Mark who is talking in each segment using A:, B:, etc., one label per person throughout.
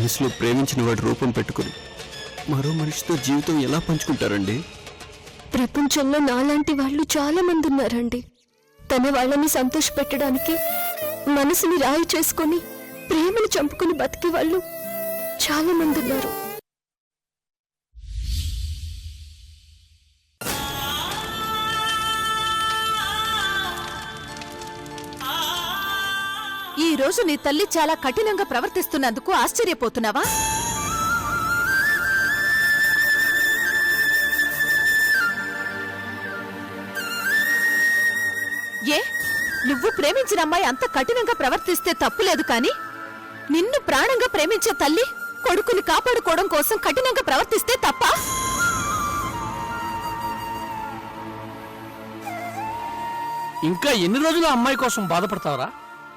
A: మనసులో ప్రేమించిన వాడి రూపం పెట్టుకుని మరో మనిషితో జీవితం ఎలా పంచుకుంటారండి?
B: ప్రపంచంలో నాలాంటి వాళ్ళు చాలా మంది ఉన్నారండి. తన వాళ్ళని సంతోషపెట్టడానికి మనసుని రాయి చేసుకొని ప్రేమను చంపుకుని బతికే వాళ్ళు చాలా మంది ఉన్నారు.
C: ఈ రోజు నీ తల్లి చాలా కఠినంగా ప్రవర్తిస్తున్నందుకు ఆశ్చర్యపోతున్నావా? ఏ నువ్వు ప్రేమించిన అమ్మాయి అంత కఠినంగా ప్రవర్తిస్తే తప్పులేదు కాని నిన్ను ప్రాణంగా ప్రేమించే తల్లి కొడుకుని కాపాడుకోవడం కోసం కఠినంగా ప్రవర్తిస్తే తప్ప?
D: ఇంకా ఎన్ని రోజులు అమ్మాయి కోసం బాధపడతావరా?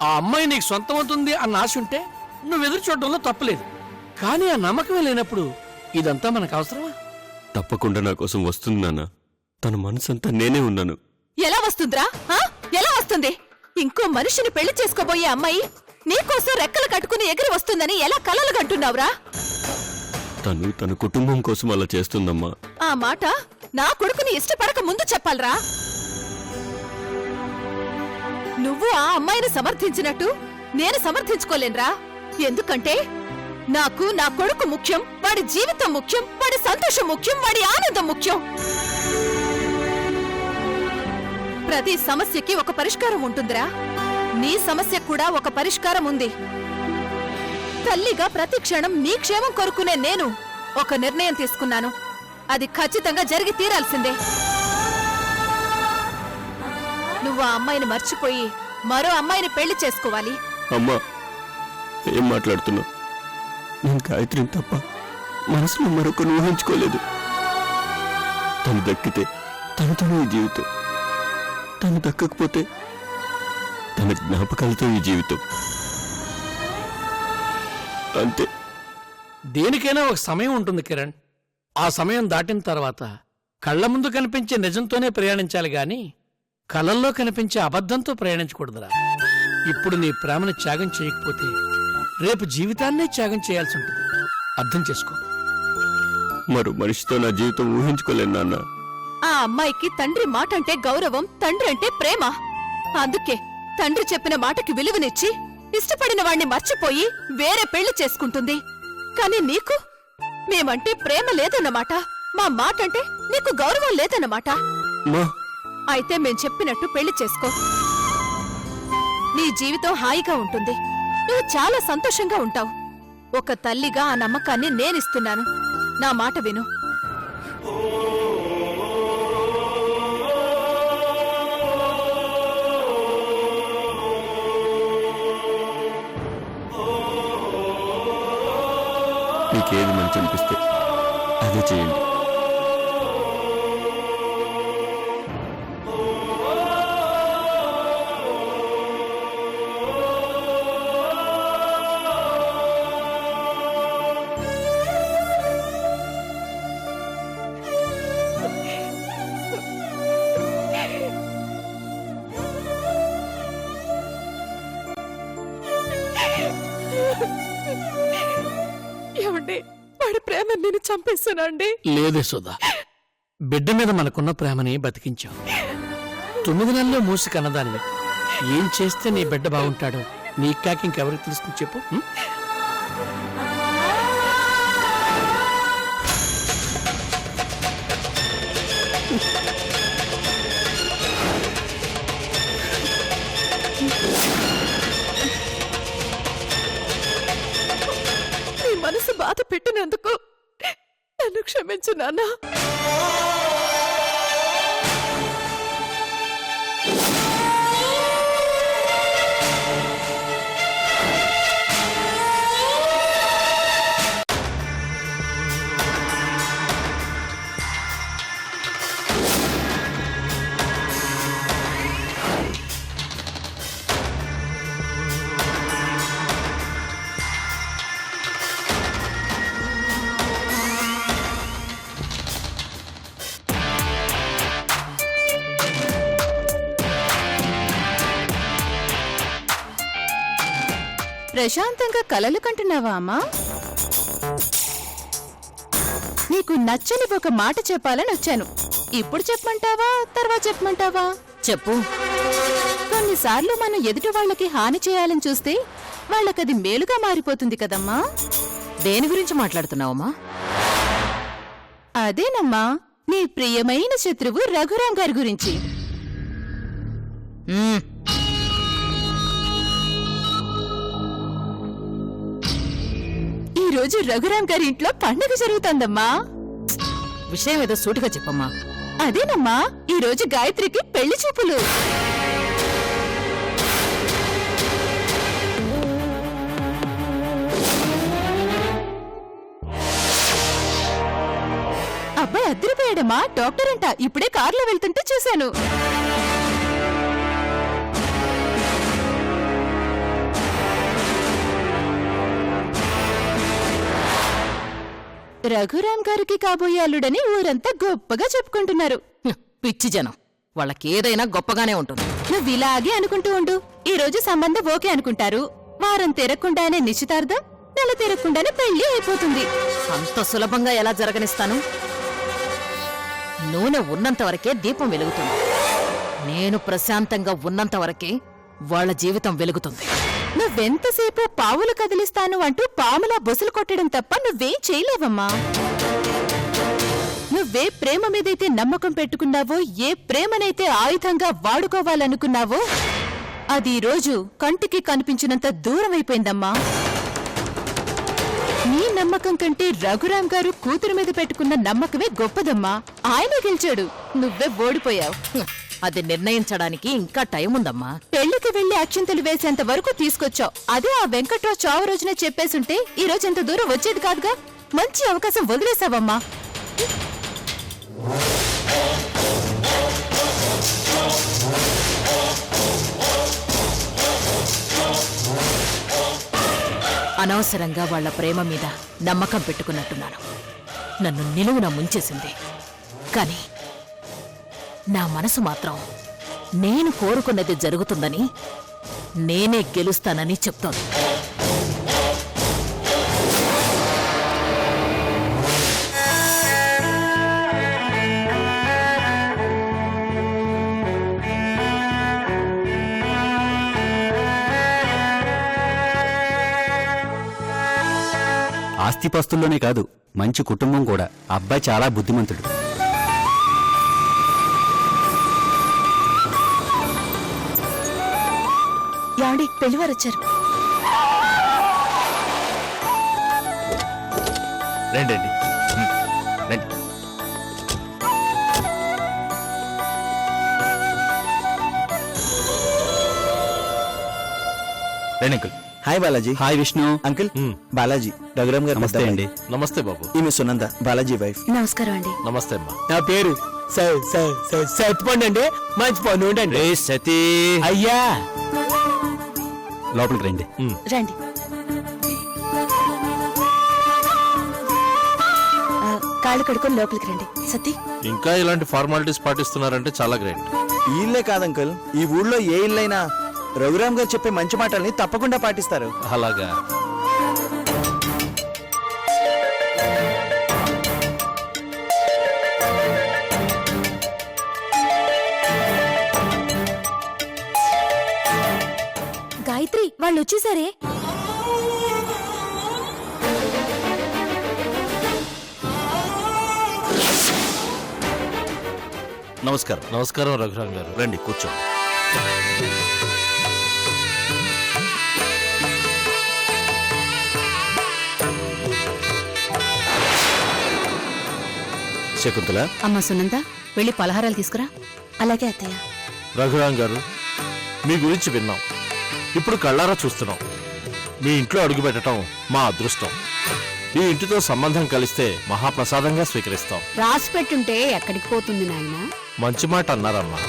D: ఆ అమ్మాయి నీకు సొంతమవుతుంది అన్న ఆశ ఉంటే నువ్వు ఎదురు చూడడంలో తప్పులేదు. కానీ ఆ నమ్మకమే లేనప్పుడు ఇదంతా మనకు అవసరమా?
A: తప్పకుండా నా కోసం వస్తుంది నాన్న. తన మనసంతా నేనే ఉన్నాను.
C: ఎలా వస్తుందిరా? ఎలా వస్తుంది? ఇంకో మనిషిని పెళ్లి చేసుకోబోయే అమ్మాయి నీకోసం రెక్కలు కట్టుకుని ఎగిరి వస్తుందని ఎలా కలలు కంటున్నావురా?
A: తను తన కుటుంబం కోసం అలా చేస్తుందమ్మా.
C: ఆ మాట నా కొడుకుని ఇష్టపడక ముందు చెప్పాలరా. నువ్వు ఆ అమ్మాయిని సమర్థించినట్టు నేను సమర్థించుకోలేనురా. ఎందుకంటే నాకు నా కొడుకు ముఖ్యం, వాడి జీవితం ముఖ్యం, వాడి సంతోషం ముఖ్యం, వాడి ఆనందం ముఖ్యం. ప్రతి సమస్యకి ఒక పరిష్కారం ఉంటుందిరా. నీ సమస్యకు కూడా ఒక పరిష్కారం ఉంది. తల్లిగా ప్రతి క్షణం నీ క్షేమం కోరుకునే నేను ఒక నిర్ణయం తీసుకున్నాను. అది ఖచ్చితంగా జరిగి తీరాల్సిందే. నువ్వు ఆ అమ్మాయిని మర్చిపోయి మరో అమ్మాయిని పెళ్లి చేసుకోవాలి.
A: అమ్మా, ఏం మాట్లాడుతున్నావు? నేను గాయత్రిని తప్ప మనసులో మరొకరు ఊహించుకోలేదు. తను దక్కితే తనతోనే ఈ జీవితం, తను దక్కకపోతే తన జ్ఞాపకాలతో ఈ జీవితం. అంతే.
D: దేనికైనా ఒక సమయం ఉంటుంది కిరణ్. ఆ సమయం దాటిన తర్వాత కళ్ల ముందు కనిపించే నిజంతోనే ప్రయాణించాలి గాని కలల్లో కనిపించే అబద్ధంతో ప్రయాణించకూడదురా. ఇప్పుడు నీ ప్రేమను త్యాగం చేయకపోతే రేపు జీవితాన్నే త్యాగం చేయాల్సి ఉంటుంది. అర్థం చేసుకో.
A: మరో మనిషితో నా జీవితం ఊహించుకోలేను నాన్న.
C: ఆ అమ్మాయికి తండ్రి మాట అంటే గౌరవం, తండ్రి అంటే ప్రేమ. అందుకే తండ్రి చెప్పిన మాటకి విలువనిచ్చి ఇష్టపడిన వాణ్ణి మర్చిపోయి వేరే పెళ్లి చేసుకుంటుంది. కాని నీకు మేమంటే ప్రేమ లేదన్నమాట, మా మాట అంటే నీకు గౌరవం లేదన్నమాట. అయితే మేం చెప్పినట్టు పెళ్లి చేసుకో. నీ జీవితం హాయిగా ఉంటుంది, నువ్వు చాలా సంతోషంగా ఉంటావు. ఒక తల్లిగా ఆ నమ్మకాన్ని నేనిస్తున్నాను. నా మాట విను.
A: మీకేది మంచి అనిపిస్తే అదే చేయండి.
C: ఏమండి, వాడి ప్రేమ నేను చంపేస్తున్నాండి.
D: లేదే సుధా, బిడ్డ మీద మనకున్న ప్రేమని బతికించావు. 9 నెలల్లో మూసి కన్నదానివి. ఏం చేస్తే నీ బిడ్డ బాగుంటాడో నీ కాకి ఇంకెవరికి తెలుస్తుంది చెప్పు.
C: నీ మనసు బాధ పెట్టినందుకు నన్ను క్షమించు నాన్న. ప్రశాంతంగా కలలు కంటున్నావా అమ్మా? నీకు నచ్చని ఒక మాట చెప్పాలని వచ్చాను. ఇప్పుడు చెప్పమంటావా, తర్వాత చెప్పమంటావా?
E: చెప్పు.
C: కొన్నిసార్లు మనం ఎదుటి వాళ్ళకి హాని చేయాలని చూస్తే వాళ్ళకది మేలుగా మారిపోతుంది కదమ్మా.
E: దేని గురించి మాట్లాడుతున్నావమ్మా?
C: అదేనమ్మా, నీ ప్రియమైన శత్రువు రఘురాం గారి గురించి.
E: మ్మ్.
C: ఈ రోజు రఘురాం గారి ఇంట్లో పండుగ జరుగుతోందమ్మా.
E: విషయం ఏదో సూటిగా చెప్పమ్మా.
C: అదేనమ్మా, ఈ రోజు గాయత్రికి పెళ్లి చూపులు. అబ్బాయి అద్దరిపోయాడమ్మా, డాక్టర్ అంట. ఇప్పుడే కారులో వెళ్తుంటే చూశాను. రఘురాం గారికి కాబోయే అల్లుడని ఊరంతా గొప్పగా చెప్పుకుంటున్నారు.
E: హ్మ్, పిచ్చి జనం. వాళ్ళకేదైనా గొప్పగానే ఉంటుంది.
C: నువ్విలాగే అనుకుంటూ ఉండు. ఈ రోజు సంబంధం ఓకే అనుకుంటారు. వారం తిరగకుండానే నిశ్చితార్థం, నెల తిరగకుండానే పెళ్లి అయిపోతుంది.
E: అంత సులభంగా ఎలా జరగనిస్తాను? నూనె ఉన్నంత వరకే దీపం వెలుగుతుంది. నేను ప్రశాంతంగా ఉన్నంత వరకే వాళ్ళ జీవితం వెలుగుతుంది.
C: నువ్వెంతసేపు పావులు కదిలిస్తాను అంటూ పాములా బొసులు కొట్టడం తప్ప నువ్వేం చేయలేవమ్మా. నువ్వే ప్రేమ మీదైతే నమ్మకం పెట్టుకున్నావో, ఏ ప్రేమనైతే ఆయుధంగా వాడుకోవాలనుకున్నావో అది ఈ రోజు కంటికి కనిపించినంత దూరమైపోయిందమ్మా. నీ నమ్మకం కంటే రఘురాం గారు కూతురు మీద పెట్టుకున్న నమ్మకమే గొప్పదమ్మా. ఆయన గెలిచాడు, నువ్వే ఓడిపోయావు.
E: హ్మ్, అది నిర్ణయించడానికి ఇంకా టైం ఉందమ్మా.
C: పెళ్లికి వెళ్లి అక్షింతలు వేసేంత వరకు తీసుకొచ్చావు. అదే ఆ వెంకట్రావు చావు రోజునే చెప్పేసుంటే ఈ రోజు ఎంత దూరం వచ్చేది కాదుగా. మంచి అవకాశం వదిలేసావమ్మా.
E: అనవసరంగా వాళ్ళ ప్రేమ మీద నమ్మకం పెట్టుకున్నట్టున్నాను. నన్ను నిలువున ముంచేసింది. కానీ నా మనసు మాత్రం నేను కోరుకున్నది జరుగుతుందని, నేనే గెలుస్తానని చెప్తోంది.
A: ఆస్తిపస్తుల్లోనే కాదు, మంచి కుటుంబం కూడా. అబ్బాయి చాలా బుద్ధిమంతుడు.
B: యాండి పెళ్లివారు వచ్చారు.
F: రండి రండి. రండి uncle.
G: Hi Balaji.
A: Hi Vishnu.
G: Uncle
F: మ్.
G: బాలాజీ, రఘురామ్ గారు
A: నమస్తే అండి.
F: నమస్తే బాబు.
G: ఈమె సునంద, బాలాజీ వైఫ్.
B: నమస్కారం అండి.
F: నమస్తే అమ్మా.
H: నా పేరు సత్పండి అండి. మంచి పని ఉండండి.
F: సతీ.
H: అయ్యా
A: లోపలికి రండి.
B: రండి. కాళ్ళు కడుకొని లోపలికి రండి. సతీ,
F: ఇంకా ఇలాంటి ఫార్మాలిటీస్ పాటిస్తున్నారంటే చాలా గ్రేట్.
G: ఈ ఇల్లే కాదు అంకుల్, ఈ ఊళ్ళో ఏ ఇల్లైనా రఘురామ్ గారు చెప్పే మంచి మాటల్ని తప్పకుండా పాటిస్తారు.
F: అలాగా.
B: గాయత్రి వాళ్ళు వచ్చేసారే.
F: నమస్కారం. నమస్కారం రఘురాం గారు. రండి కూర్చోండి. శకుంతల.
E: అమ్మా సునంద, వెళ్ళి పలహారాలు తీసుకురా.
B: అలాగే అత్తయ్య.
F: రఘురాం గారు, మీ గురించి విన్నాం, ఇప్పుడు కళ్ళారా చూస్తున్నాం. మీ ఇంట్లో అడుగు పెట్టడం మా అదృష్టం. ఈ ఇంటితో సంబంధం కలిస్తే మహాప్రసాదంగా స్వీకరిస్తాం.
B: రాసి పెట్టుంటే ఎక్కడికి పోతుంది నాయనా?
F: మంచి మాట అన్నారమ్మా.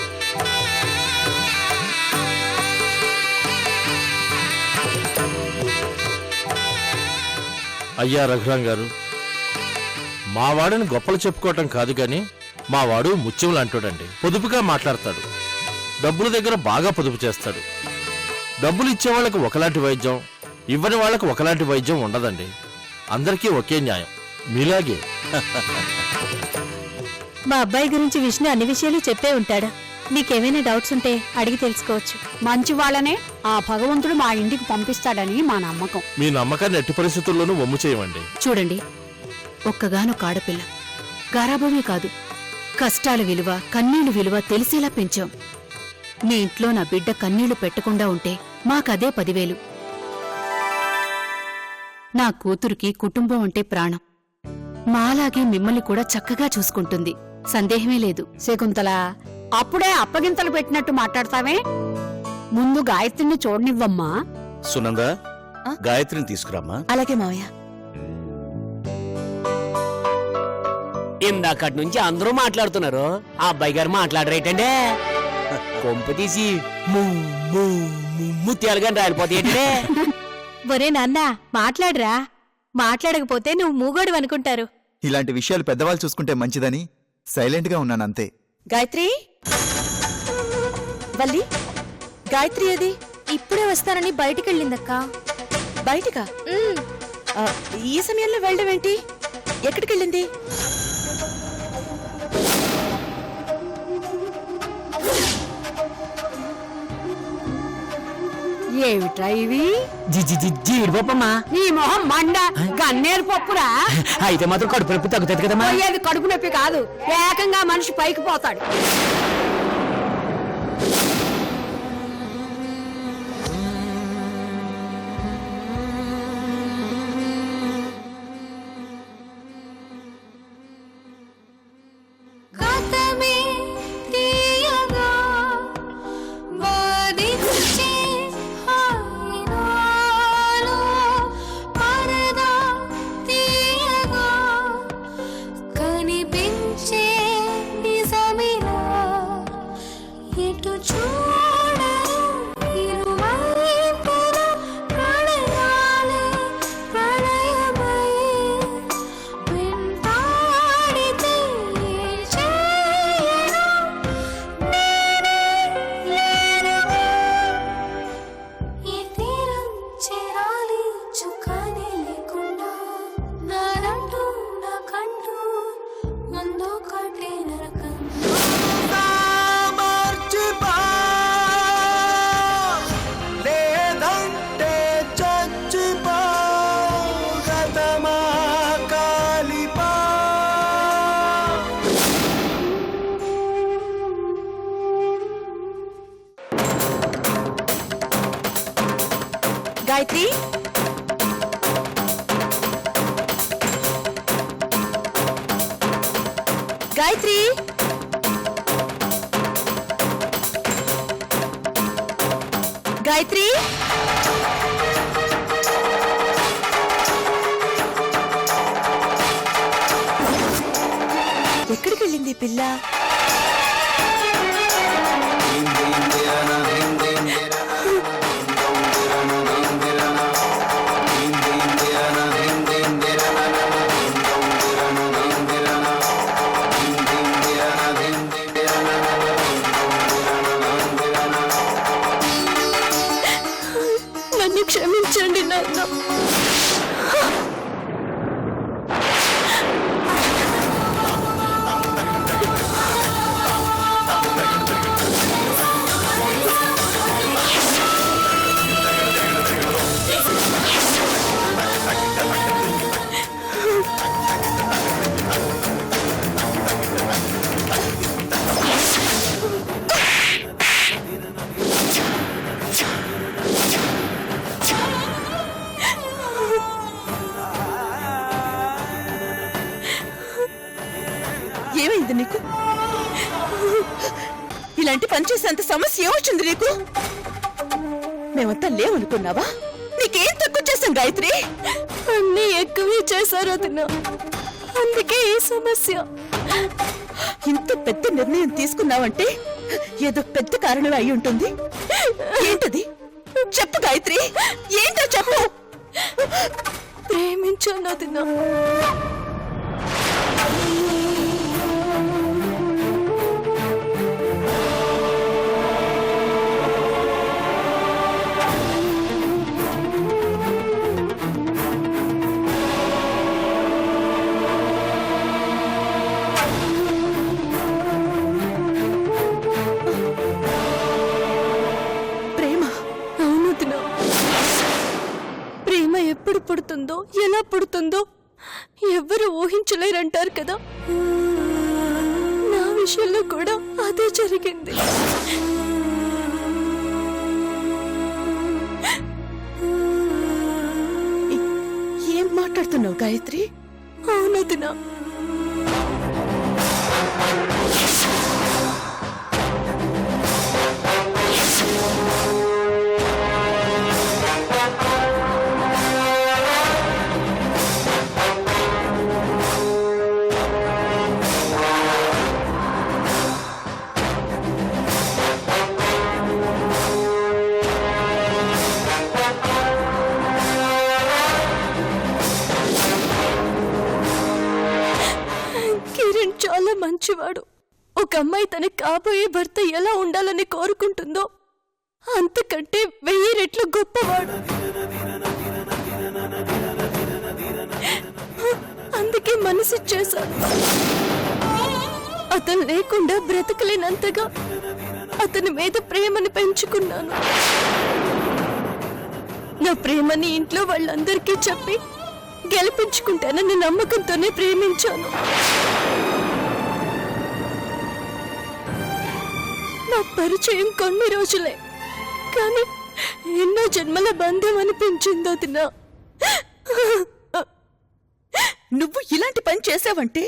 F: అయ్యా రఘురాం గారు, మా వాడిని గొప్పలు చెప్పుకోవటం కాదు గాని మా వాడు ముత్యం లాంటోడండి. పొదుపుగా మాట్లాడతాడు, డబ్బుల దగ్గర బాగా పొదుపు చేస్తాడు. డబ్బులు ఇచ్చే వాళ్ళకి ఒకలాంటి వైద్యం, ఇవ్వని వాళ్ళకి ఒకలాంటి వైద్యం ఉండదండి. అందరికీ ఒకే న్యాయం మీలాగే.
I: మా అబ్బాయి గురించి విష్ణు అన్ని విషయాలు చెప్పే ఉంటాడు. నీకేమైనా డౌట్స్ ఉంటే అడిగి తెలుసుకోవచ్చు.
J: మంచి వాళ్ళనే ఆ భగవంతుడు మా ఇంటికి పంపిస్తాడని మా నమ్మకం.
F: మీ నమ్మకాన్ని ఎట్టి పరిస్థితుల్లోనూ వమ్ము చేయమండి.
E: చూడండి, ఒక్కగానొక్క ఆడపిల్ల, గారాబమే కాదు, కష్టాల విలువ, కన్నీళ్లు విలువ తెలిసేలా పెంచాం. మీ ఇంట్లో నా బిడ్డ కన్నీళ్లు పెట్టకుండా ఉంటే మాకదే 10,000. నా కూతురికి కుటుంబం అంటే ప్రాణం. మాలాగే మిమ్మల్ని కూడా చక్కగా చూసుకుంటుంది, సందేహమే లేదు.
J: శకుంతల, అప్పుడే అప్పగింతలు పెట్టినట్టు మాట్లాడతావే. ముందు గాయత్రిని చూడనివ్వమ్మా.
G: సునంద, గాయత్రిని తీసుకురామ్మా.
C: అలాగే మావయ్య.
H: ఇందాకటి నుంచి అందరూ మాట్లాడుతున్నారు, ఆ అబ్బాయి గారు మాట్లాడరేటండే. కొంప తీసి ముత్యాలుగా రాలిపోతే.
I: ఒరే నాన్న, మాట్లాడరా. మాట్లాడకపోతే నువ్వు మూగోడు అనుకుంటారు.
G: ఇలాంటి విషయాలు పెద్దవాళ్ళు చూసుకుంటే మంచిదని సైలెంట్ గా ఉన్నానంతే.
C: గాయత్రి, వల్లి, గాయత్రి ఏది?
B: ఇప్పుడే వస్తానని బయటికెళ్ళిందక్కా.
C: బయటికా? ఈ సమయంలో వెళ్ళడమేంటి? ఎక్కడికెళ్ళింది?
J: ఏమిట్రా ఇవి?
H: జీడిపప్పమ్మా.
J: నీ మొహం మండ, గన్నేరు పప్పురా.
H: అయితే మాత్రం కడుపు నొప్పి తగ్గుతుంది కదమ్మా.
J: పోయేది కడుపు నొప్పి కాదు, ఏకంగా మనిషి పైకి పోతాడు.
C: గాయత్రి, గాయత్రి, గాయత్రి, ఎక్కడికి వెళ్ళింది పిల్ల?
B: నన్ను క్షమించండి నాన్న.
C: ఏమైంది నీకు? ఇలాంటి పని చేసేంత సమస్య ఏమొచ్చింది నీకు? మేమంతా లేవనుకున్నావా? నీకేం తక్కువ చేశాం గాయత్రి?
B: అన్నీ ఎక్కువే చేశారు వదినా, అందుకే ఈ సమస్య.
C: ఇంత పెద్ద నిర్ణయం తీసుకున్నావంటే ఏదో పెద్ద కారణం అయి ఉంటుంది. ఏంటది? చెప్పు గాయత్రి, ఏంటో చెప్పు.
B: ప్రేమించాను వదినా. ఎలా పుడుతుందో ఎవ్వరు ఊహించలేరంటారు కదా. నా విషయంలో కూడా అదే జరిగింది.
C: ఏం మాట్లాడుతున్నావు గాయత్రి?
B: అవునదినా, కిరణ్ చాలా మంచివాడు. ఒక అమ్మాయి తన కాబోయే భర్త ఎలా ఉండాలని కోరుకుంటుందో అంతకంటే 1000 రెట్లు గొప్పవాడు. అందుకే మనసిచ్చేశాను. అతను లేకుండా బ్రతకలేనంతగా అతని మీద ప్రేమను పెంచుకున్నాను. నా ప్రేమని ఇంట్లో వాళ్ళందరికీ చెప్పి గెలిపించుకుంటానని నమ్మకంతోనే ప్రేమించాను. నా పరిచయం కొన్ని రోజులే, కానీ ఎన్నో జన్మల బంధం అనిపించింది వదినా.
C: నువ్వు ఇలాంటి పని చేసావంటే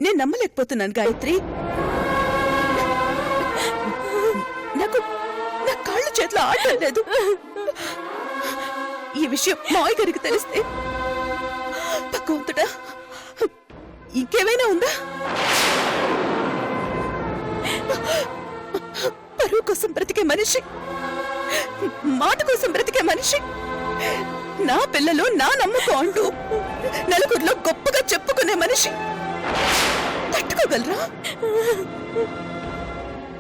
C: నేను నమ్మలేకపోతున్నాను గాయత్రి. నాకు నా కాళ్ళు చేతిలో ఆడటం లేదు. ఈ విషయం మావయ్య గారికి తెలిస్తే భగవంతుడా, ఇంకేమైనా ఉందా? పరువు కోసం బ్రతికే మనిషి, మాట కోసం బ్రతికే మనిషి, నా పిల్లలు నా నమ్మకం అంటూ నలుగురిలో గొప్పగా చెప్పుకునే మనిషి తట్టుకోగలరా?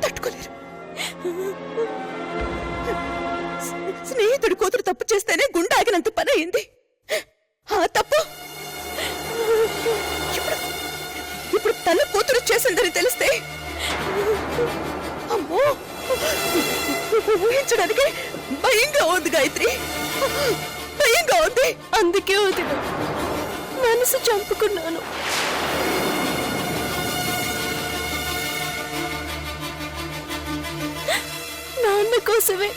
C: తట్టుకోలేరు. స్నేహితుడి కూతురు తప్పు చేస్తేనే గుండె ఆగినంత పని అయింది. ఆ తప్పు ఇప్పుడు తన కూతురు చేసిందని తెలిస్తే అమ్మో, ఊహించడానికి భయంగా ఉంది గాయత్రి, భయంగా ఉంది.
B: అందుకే వదిన మనసు చంపుకున్నాను. నాన్న కోసమే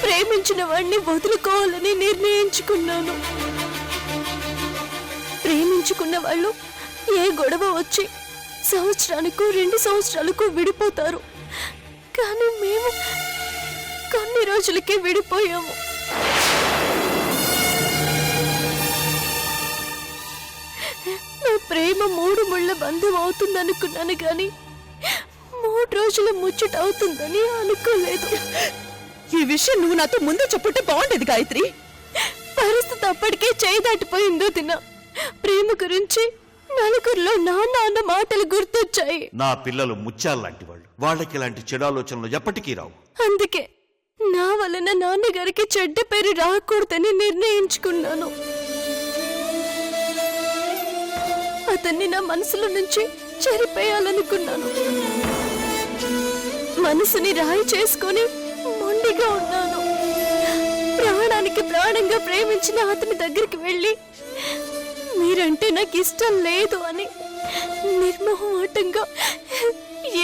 B: ప్రేమించిన వాడిని వదులుకోవాలని నిర్ణయించుకున్నాను. ప్రేమించుకున్న వాళ్ళు ఏ గొడవ వచ్చి సంవత్సరానికో 2 సంవత్సరాలకు విడిపోతారు. కానీ మేము కొన్ని రోజులకే విడిపోయాము. నా ప్రేమ 3 ముళ్ళ బంధం అవుతుందనుకున్నాను, కానీ 3 రోజుల ముచ్చట అవుతుందని అనుకోలేదు.
C: ఈ విషయం నువ్వు నాతో ముందే చెప్పుంటే బాగుండేది గాయత్రి.
B: పరిస్థితి అప్పటికే చేయి దాటిపోయిందో తిన. ప్రేమ గురించి నలుగురిలో నాన్న అన్న మాటలు గుర్తొచ్చాయి.
K: నా పిల్లలు ముత్యాల్లాంటి వాళ్ళు, వాళ్ళకి ఇలాంటి చెడు ఆలోచనలు ఎప్పటికీ రావు.
B: అందుకే నా వలన నాన్నగారికి చెడ్డ పేరు రాకూడదని నిర్ణయించుకున్నాను. అతన్ని నా మనసులో నుంచి చెరిపేయాలనుకున్నాను. మనసుని రాయి చేసుకొని మొండిగా ఉన్నాను. ప్రాణానికి ప్రాణంగా ప్రేమించిన అతని దగ్గరికి వెళ్ళి మీరంటే నాకు ఇష్టం లేదు అని నిర్మోహమాటంగా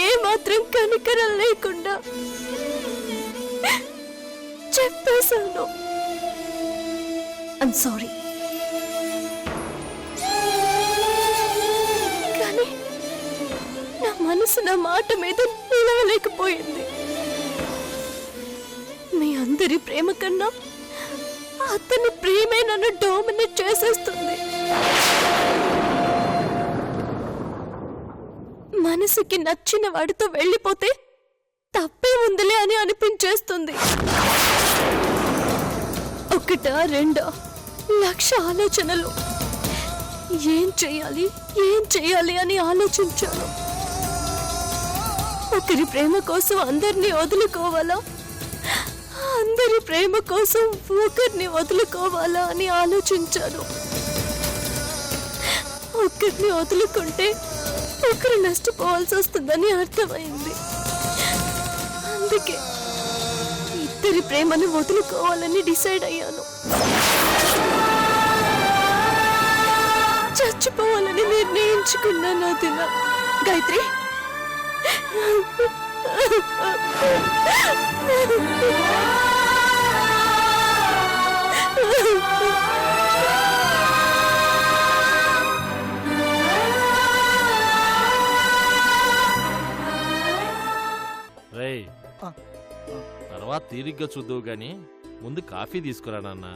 B: ఏ మాత్రం కనికరం లేకుండా చెప్పేశాను. I'm sorry. కానీ నా మనసు నా మాట మీద నిలవలేకపోయింది. మీ అందరి ప్రేమ కన్నా అతని ప్రేమే నన్ను డామినేట్ చేసేస్తుంది. మనసుకి నచ్చిన వాడితో వెళ్ళిపోతే తప్పే ఉందిలే అని అనిపించేస్తుంది. 1, 2 లక్ష ఆలోచనలు. ఏం చెయ్యాలి అని ఆలోచించాను. ఒకరి ప్రేమ కోసం అందరినీ వదులుకోవాలా, అందరి ప్రేమ కోసం ఒకరిని వదులుకోవాలా అని ఆలోచించాను. ఒకరిని వదులుకుంటే ఒకరు నష్టపోవాల్సి వస్తుందని అర్థమైంది. అందుకే ఇద్దరి ప్రేమను వదులుకోవాలని డిసైడ్ అయ్యాను. చేసుకోవాలని నిర్ణయించుకున్నాను వదిన.
C: గాయత్రి
F: రేయ్ తర్వాత తీరిగ్గా చూద్దువు గాని ముందు కాఫీ తీసుకురా నాన్న.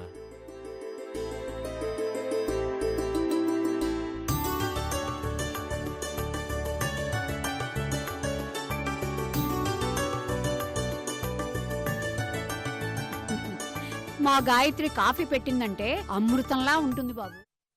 J: మా గాయత్రి కాఫీ పెట్టిందంటే అమృతంలా ఉంటుంది బాబు.